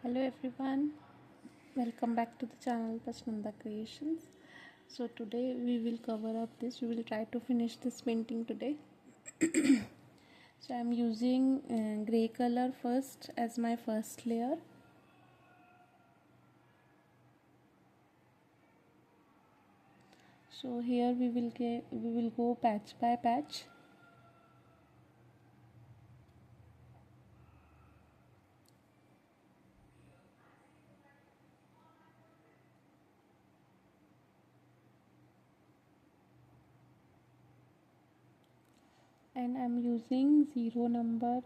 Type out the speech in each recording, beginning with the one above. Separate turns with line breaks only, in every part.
Hello everyone, welcome back to the channel Pasnanda Creations. So today we will cover up this, we will try to finish this painting today. So I am using grey color first as my first layer. So here we will go patch by patch. And I am using 0 number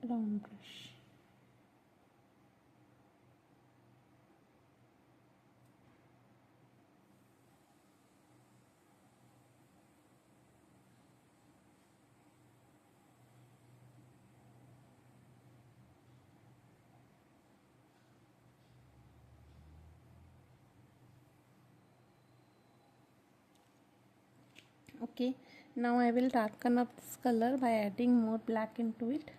round brush. Okay, now I will darken up this color by adding more black into it.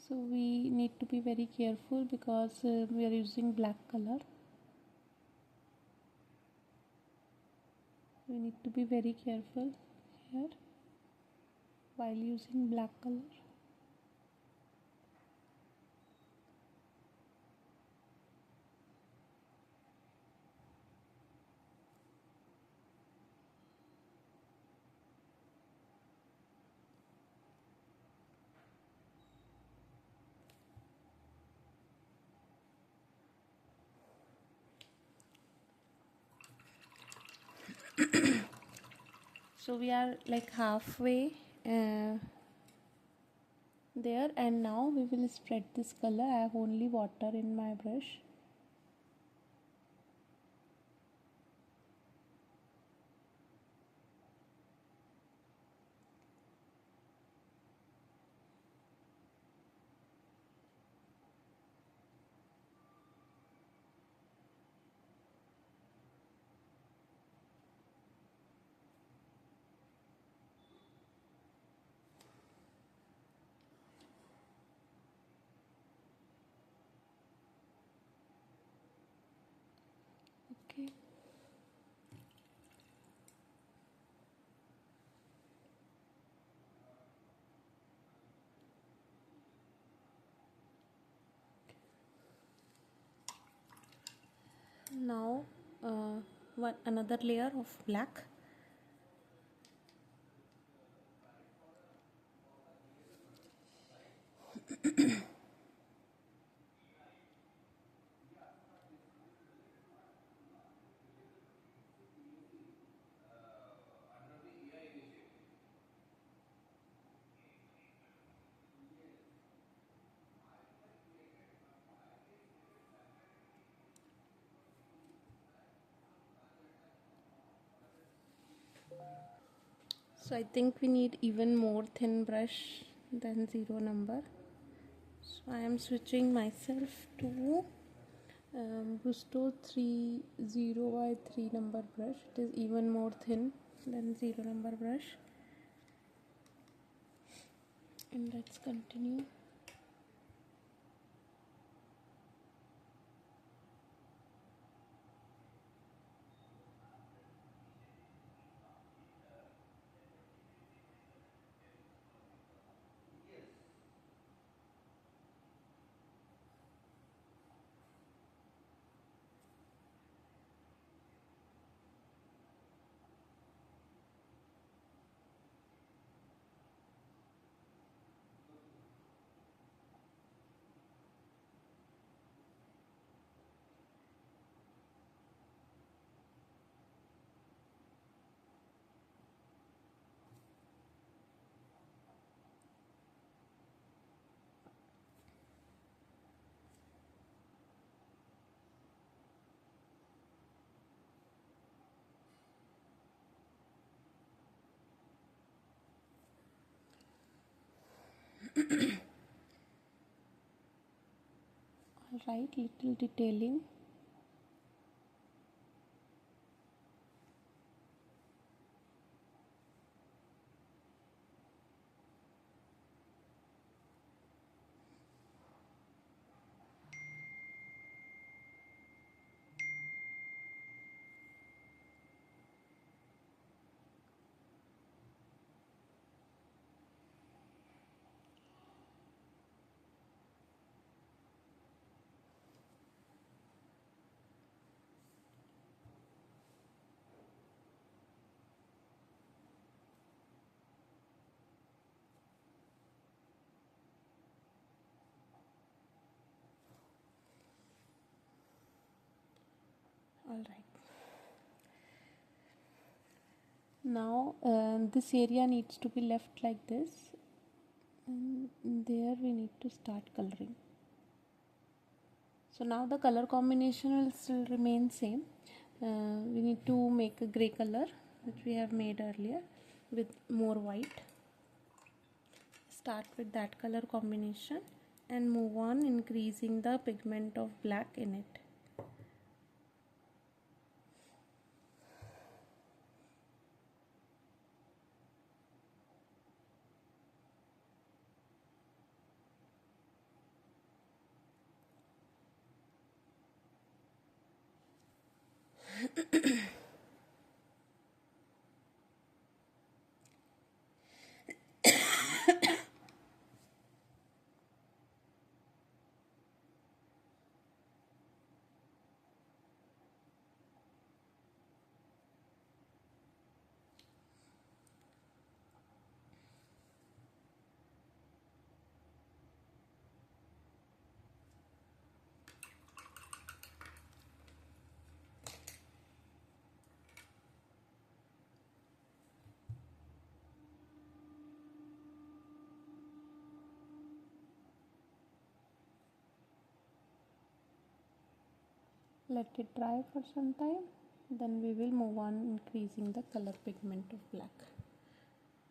So we need to be very careful because we are using black color. We need to be very careful here while using black color. So we are like halfway there, and now we will spread this color. I have only water in my brush. Okay. Now one another layer of black. So I think we need even more thin brush than 0 number. So I am switching myself to Gusto 30 by 3 number brush. It is even more thin than 0 number brush. And let's continue. Alright, little detailing. Alright. Now this area needs to be left like this, and there we need to start coloring. So now the color combination will still remain same. We need to make a gray color which we have made earlier with more white. Start with that color combination and move on increasing the pigment of black in it. Let it dry for some time, then we will move on increasing the color pigment of black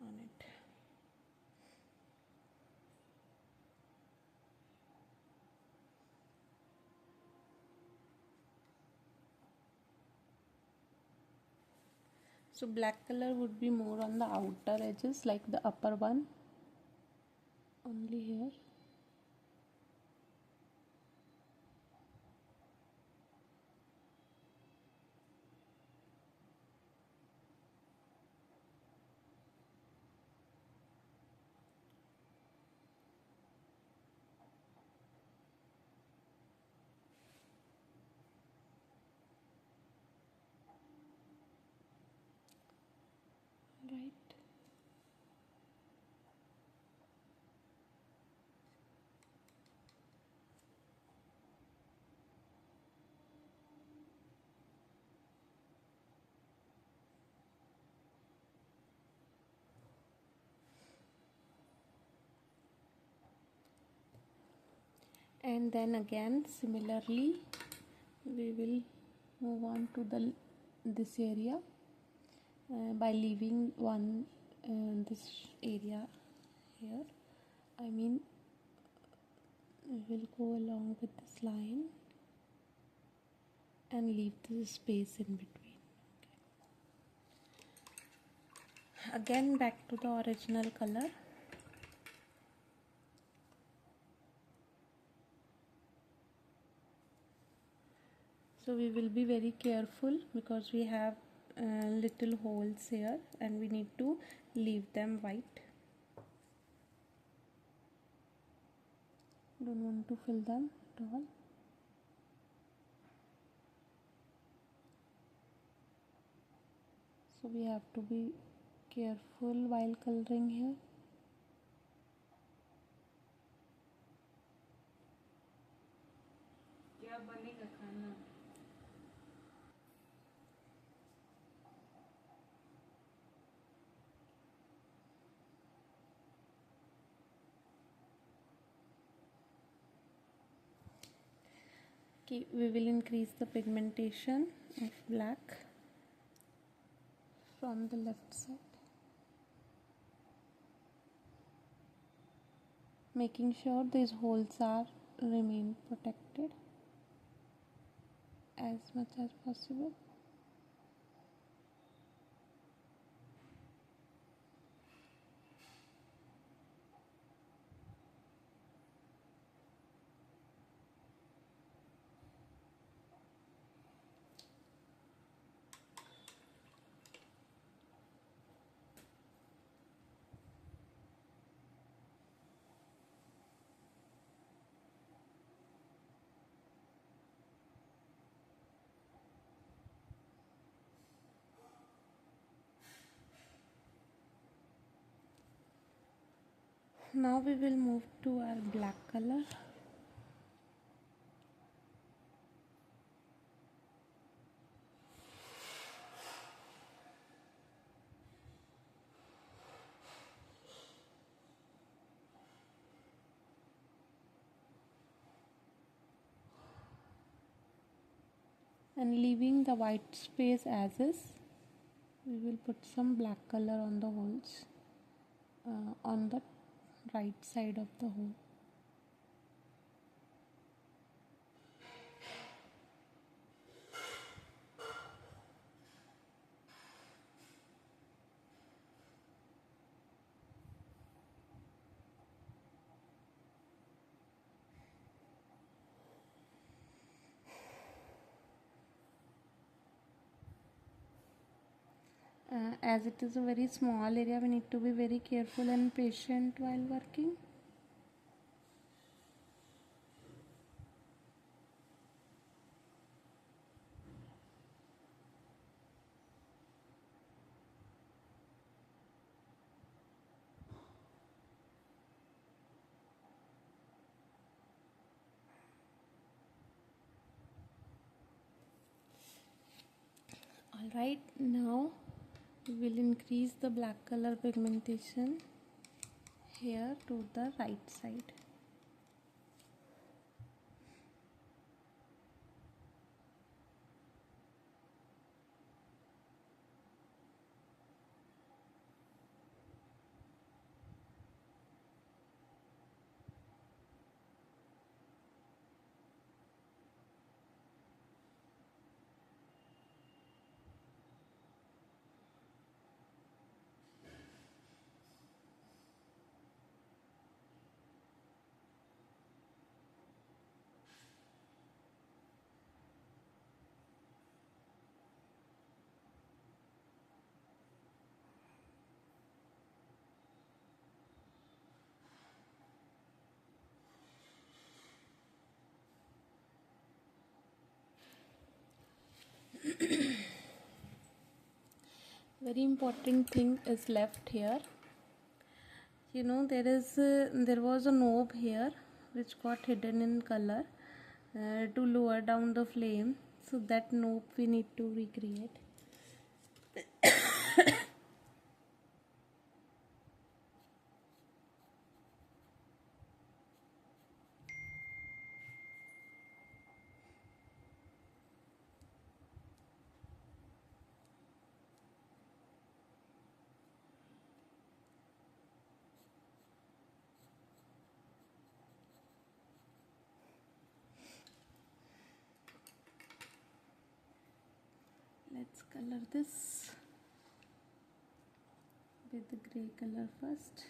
on it. So black color would be more on the outer edges, like the upper one, only here. Right. And then again similarly we will move on to this area by leaving one this area here. I mean, we will go along with this line and leave this space in between. Okay. Again back to the original color. So we will be very careful because we have little holes here and we need to leave them white. Don't want to fill them at all. So we have to be careful while coloring here. क्या बनेगा खाना? Okay, we will increase the pigmentation of black from the left side. making sure these holes are remain protected as much as possible. Now we will move to our black color. And leaving the white space as is, we will put some black color on the holes on the right side of the hole. As it is a very small area, we need to be very careful and patient while working. Alright, now we will increase the black color pigmentation here to the right side. Very important thing is left here. You know, there was a knob here which got hidden in color to lower down the flame, so that knob we need to recreate. Let's color this with the gray color first.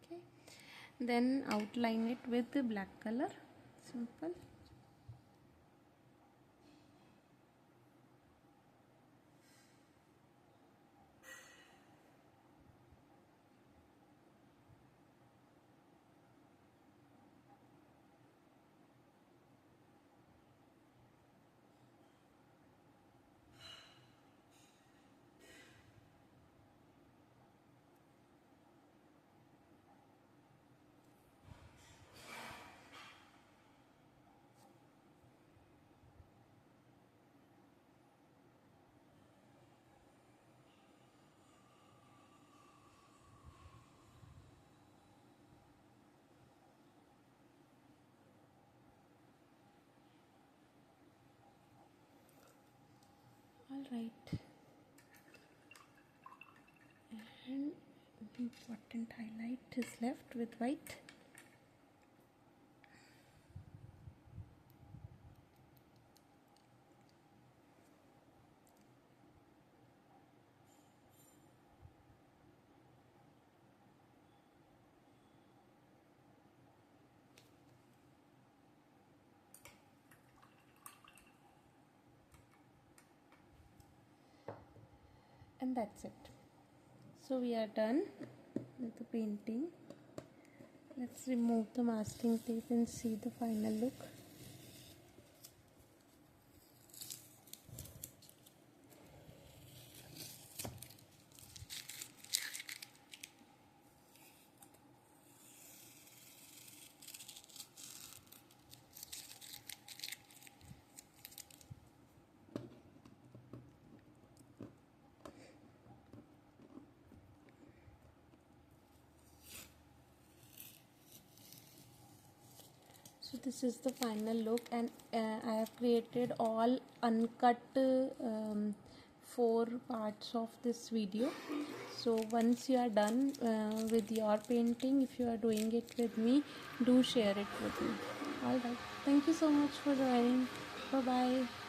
Okay, then outline it with the black color. Simple. right, and important highlight is left with white. And that's it. So we are done with the painting. Let's remove the masking tape and see the final look. So this is the final look, and I have created all uncut 4 parts of this video. So once you are done with your painting, if you are doing it with me, do share it with me. Alright, thank you so much for joining. Bye bye.